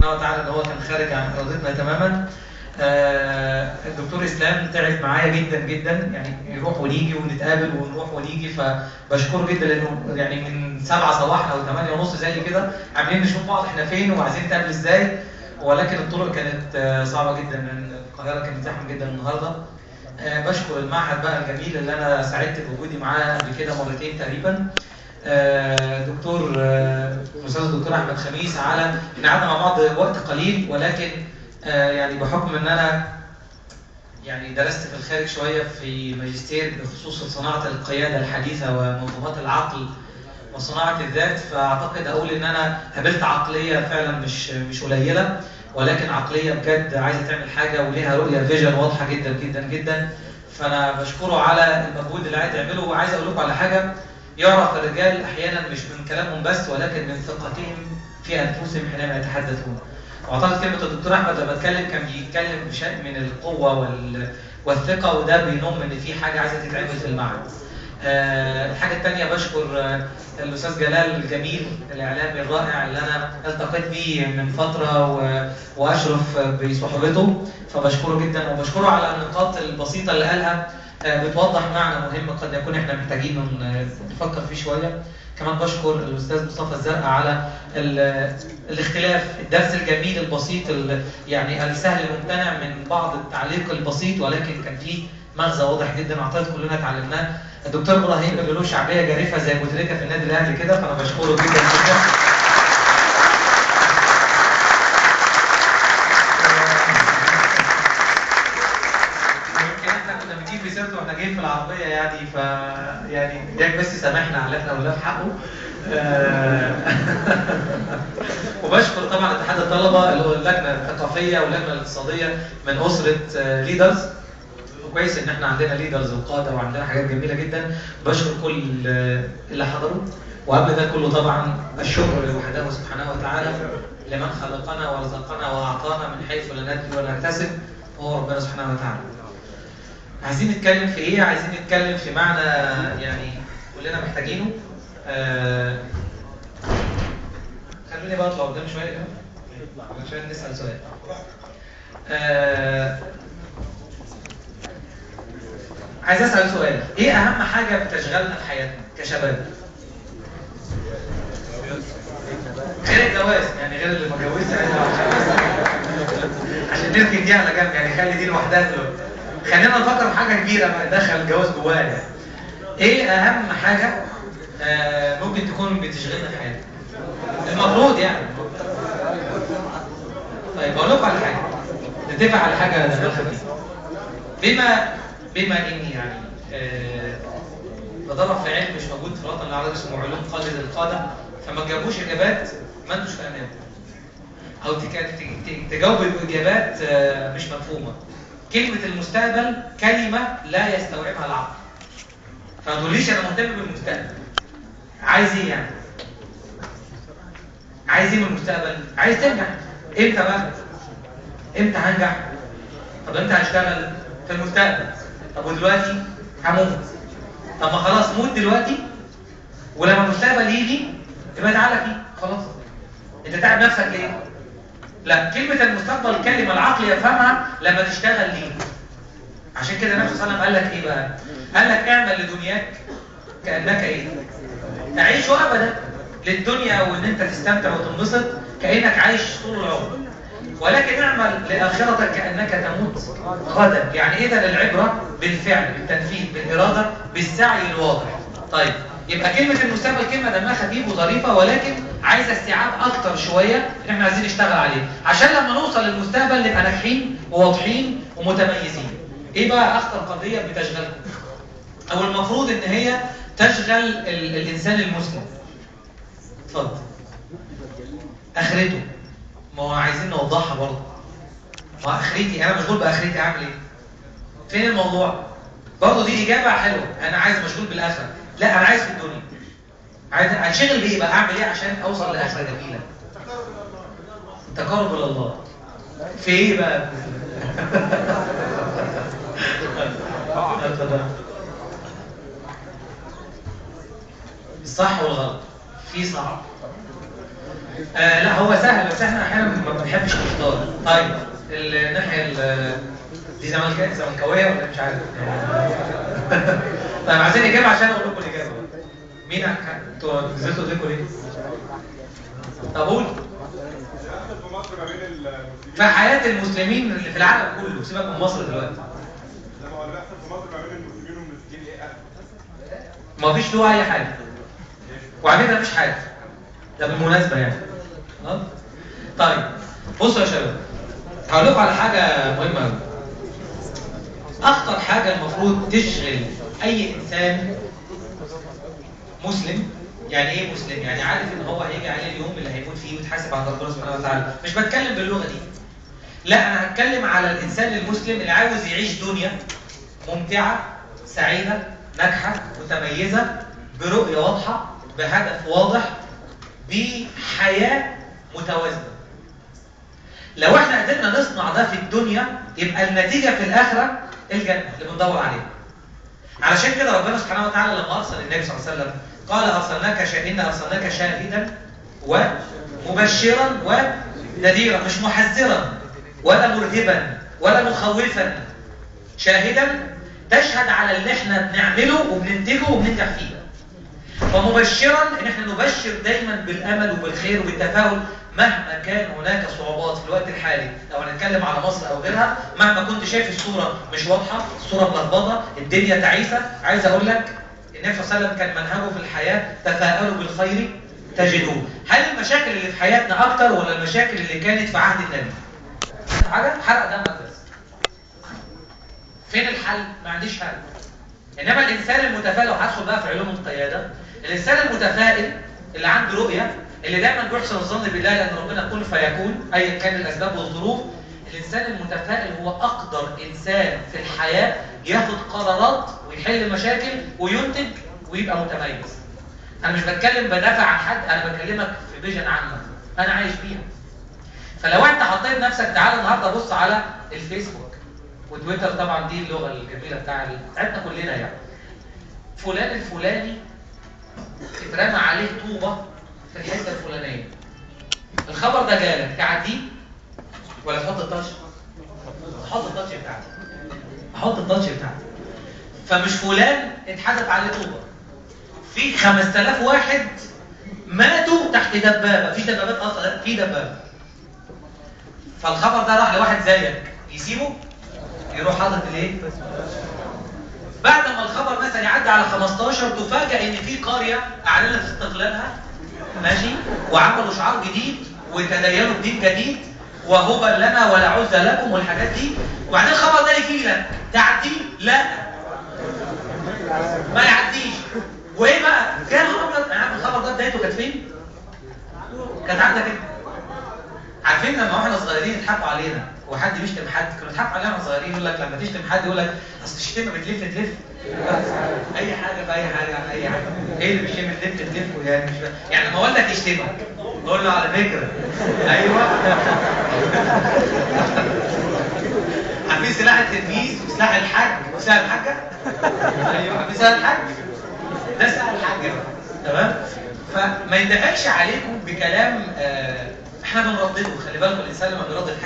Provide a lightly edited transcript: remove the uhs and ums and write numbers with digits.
سبحانه وتعالى ان هو كان خارج عن ارادتنا تماما. الدكتور اسلام تعب معايا جدا جدا، يعني يروح ونيجي ونتقابل ونروح ونيجي، فبشكره جدا لانه يعني من 7 صباحا او 8 ونص زي كده عاملين نشوف بعض احنا فين وعايزين نتقابل ازاي، ولكن الطرق كانت صعبه جدا لان القاهره كانت زحمه جدا النهارده. بشكر المعهد بقى الجميل اللي انا سعدت بوجودي معاه قبل كده مرتين تقريبا. دكتور الاستاذ الدكتور احمد خميس على ان قعدنا مع بعض وقت قليل، ولكن يعني بحكم ان انا يعني درست في الخارج شويه في ماجستير بخصوص صناعه القياده الحديثه ومنظومات العقل وصناعه الذات، فاعتقد اقول ان انا قابلت عقليه فعلا مش قليله، ولكن عقليه بجد عايزه تعمل حاجه وليها رؤيه فيجن واضحه جدا جدا جدا. فانا بشكره على المجهود اللي عايز يعمله، وعايز اقول لكم على حاجه: يعرف الرجال احيانا مش من كلامهم بس، ولكن من ثقتهم في انفسهم حينما يتحدثون. واعتقد كلمه الدكتور احمد لما اتكلم كان بيتكلم بشيء من القوه والثقه، وده بينم ان في حاجه عايزه تتعمل في المعهد. الحاجه الثانيه بشكر الاستاذ جلال الجميل الاعلامي الرائع اللي انا التقيت بيه من فتره واشرف بصحبته، فبشكره جدا وبشكره على النقاط البسيطه اللي قالها بتوضح معنى مهم قد يكون احنا محتاجين نفكر فيه شويه. كمان بشكر الاستاذ مصطفى الزرقاء على الاختلاف، الدرس الجميل البسيط يعني السهل الممتنع من بعض التعليق البسيط، ولكن كان فيه مغزى واضح جدا اعتقد كلنا اتعلمناه. الدكتور ابراهيم اللي له شعبيه جريفه زي ابو تريكه في النادي الاهلي كده، فانا بشكره جدا جدا. في سيرته واحنا جايين في العربيه يعني، يعني ياك بس سامحنا على اللي احنا قلناه في حقه. وبشكر طبعا اتحاد الطلبه اللي هو اللجنه الثقافيه واللجنه الاقتصاديه من اسره ليدرز. وكويس ان احنا عندنا ليدرز وقاده وعندنا حاجات جميله جدا. بشكر كل اللي حضروا، وقبل ده كله طبعا الشكر وحده سبحانه وتعالى لمن خلقنا ورزقنا واعطانا من حيث لا ندري ولا نحتسب، وهو ربنا سبحانه وتعالى. عايزين نتكلم في ايه؟ عايزين نتكلم في معنى يعني كلنا محتاجينه. خلوني بقى اطلع قدام شويه كده عشان نسال سؤال. عايز اسال سؤال: ايه اهم حاجه بتشغلنا في حياتنا كشباب؟ غير الجواز، يعني غير اللي ما اتجوزش يعني، عشان نركن دي على جنب، يعني خلي دي لوحدها دلوقتي. خلينا نفكر في حاجه كبيره بقى ندخل الجواز جواها يعني. ايه اهم حاجه ممكن تكون بتشغلنا في حياتنا؟ المفروض يعني. طيب اقول لكم على حاجه، نتفق على حاجه ندخل فيها. بما اني يعني بدرب في علم مش موجود في الوطن العربي اسمه علوم قاده القاده، فما تجاوبوش اجابات ما انتوش فاهمينها، او تجاوبوا اجابات مش مفهومه. كلمه المستقبل كلمه لا يستوعبها العقل، فما تقوليش انا مهتم بالمستقبل. عايز ايه يعني؟ عايز ايه من المستقبل؟ عايز تنجح. امتى بقى؟ امتى هنجح؟ طب امتى هشتغل؟ في المستقبل. طب ودلوقتي؟ هموت. طب ما خلاص موت دلوقتي، ولما المستقبل يجي يبقى تعالى فيه خلاص. انت تعب نفسك ليه؟ لا، كلمة المستقبل كلمة العقل يفهمها لما تشتغل ليه. عشان كده النبي صلى الله عليه وسلم قال لك ايه بقى؟ قال لك اعمل لدنياك كأنك ايه؟ تعيش ابدا. للدنيا وان انت تستمتع وتنبسط كأنك عايش طول العمر. ولكن اعمل لآخرتك كأنك تموت غدا. يعني اذا العبرة بالفعل، بالتنفيذ، بالإرادة، بالسعي الواضح. طيب يبقى كلمة المستقبل كلمة دمها خفيف وظريفة، ولكن عايزة استيعاب أكتر شوية احنا عايزين نشتغل عليه عشان لما نوصل للمستقبل نبقى ناجحين وواضحين ومتميزين. ايه بقى أخطر قضية بتشغلكم؟ أو المفروض إن هي تشغل الإنسان المسلم. اتفضل. آخرته. ما هو عايزين نوضحها برضه. ما اخرتي انا مشغول باخرتي اعمل ايه؟ فين الموضوع؟ برضه دي اجابه حلوه، انا عايز مشغول بالاخره. لا انا عايز في الدنيا. عايز انشغل بايه بقى؟ اعمل ايه عشان اوصل لاخره جميله؟ تقرب الى الله. في ايه بقى؟ الصح والغلط. في صح لا هو سهل، بس احنا احيانا ما بنحبش الفطار. طيب الناحيه دي زملكاويه ولا مش عارف؟ طيب عايزين اجابه عشان اقول لكم الاجابه. مين انتوا نزلتوا تدركوا ليه؟ طب قول. في حياه المسلمين اللي في العالم كله، سيبك من مصر دلوقتي. ما فيش له اي حاجه. وعلى فكره مفيش حاجه. ده بالمناسبه يعني. طيب بصوا يا شباب، هقول لكم على حاجه مهمه قوي. اخطر حاجه المفروض تشغل اي انسان مسلم. يعني ايه مسلم؟ يعني عارف ان هو هيجي عليه اليوم اللي هيموت فيه ويتحاسب عند ربنا سبحانه وتعالى. مش بتكلم باللغه دي، لا انا هتكلم على الانسان المسلم اللي عاوز يعيش دنيا ممتعه سعيده ناجحه متميزه برؤيه واضحه بهدف واضح بحياه متوازنه. لو احنا قدرنا نصنع ده في الدنيا يبقى النتيجه في الاخره الجنه اللي بندور عليها. علشان كده ربنا سبحانه وتعالى لما ارسل النبي صلى الله عليه وسلم قال إنا ارسلناك شاهدا ومبشرا ونذيرا، مش محذرا ولا مرهبا ولا مخوفا. شاهدا تشهد على اللي احنا بنعمله وبننتجه وبننجح فيه، ومبشرا ان احنا نبشر دايما بالامل وبالخير وبالتفاؤل مهما كان هناك صعوبات في الوقت الحالي. لو هنتكلم على مصر او غيرها، مهما كنت شايف الصوره مش واضحه، الصوره ملخبطه، الدنيا تعيسه، عايز اقول لك النبي صلى الله عليه وسلم كان منهجه في الحياه تفاءلوا بالخير تجدوه. هل المشاكل اللي في حياتنا اكتر ولا المشاكل اللي كانت في عهد النبي؟ حاجه حرق دمك بس. فين الحل؟ ما عنديش حل. انما الانسان المتفائل، لو هدخل بقى في علوم القياده، الانسان المتفائل اللي عنده رؤيه، اللي دايما بيحسن الظن بالله لان ربنا كن فيكون ايا كان الاسباب والظروف. الانسان المتفائل هو اقدر انسان في الحياه ياخد قرارات ويحل مشاكل وينتج ويبقى متميز. انا مش بتكلم بدافع عن حد، انا بكلمك في فيجن عامه انا عايش بيها. فلو انت حطيت نفسك، تعالى النهارده بص على الفيسبوك وتويتر، طبعا دي اللغه الجميله بتاعتنا كلنا يعني. فلان الفلاني اترمى عليه طوبه في الحته الفلانيه. الخبر ده جالك تعديه ولا تحط التاتش؟ تحط التاتش بتاعتي. احط التاتش بتاعتي. فمش فلان اتحدف عليه طوبه، في 5000 واحد ماتوا تحت دبابه، مفيش دبابات اصلا، في دبابه. فالخبر ده راح لواحد زيك يسيبه؟ يروح حاطط الايه؟ بعد ما الخبر مثلا يعدي على 15 تفاجئ ان في قريه اعلنت استقلالها، ماشي، وعملوا شعار جديد وتدينوا بدين جديد وهبا لنا ولا عز لكم والحاجات دي، وبعدين الخبر ده يجي لك تعديه؟ لا ما يعديش. وايه بقى؟ كان الخبر ده بدايته كانت فين؟ كانت عندك انت. عارفين لما احنا صغيرين يضحكوا علينا وحد بيشتم حد، كانوا يضحكوا علينا واحنا صغيرين، يقول لك لما تشتم حد يقول لك اصل الشتيمه بتلف اي حاجه في اي حاجه عن اي حاجه. ايه اللي بيشتم تلف يعني مش يعني لما والدك يشتمك تقول له على فكره ايوه. عارفين سلاح التلميذ وسلاح الحاج وسلاح الحاجه؟ ايوه عارفين سلاح الحاج؟ ده سلاح الحاجه بقى، تمام؟ فما يندفعش عليكم بكلام احنا بنردده. خلي بالكم الانسان لما بيردد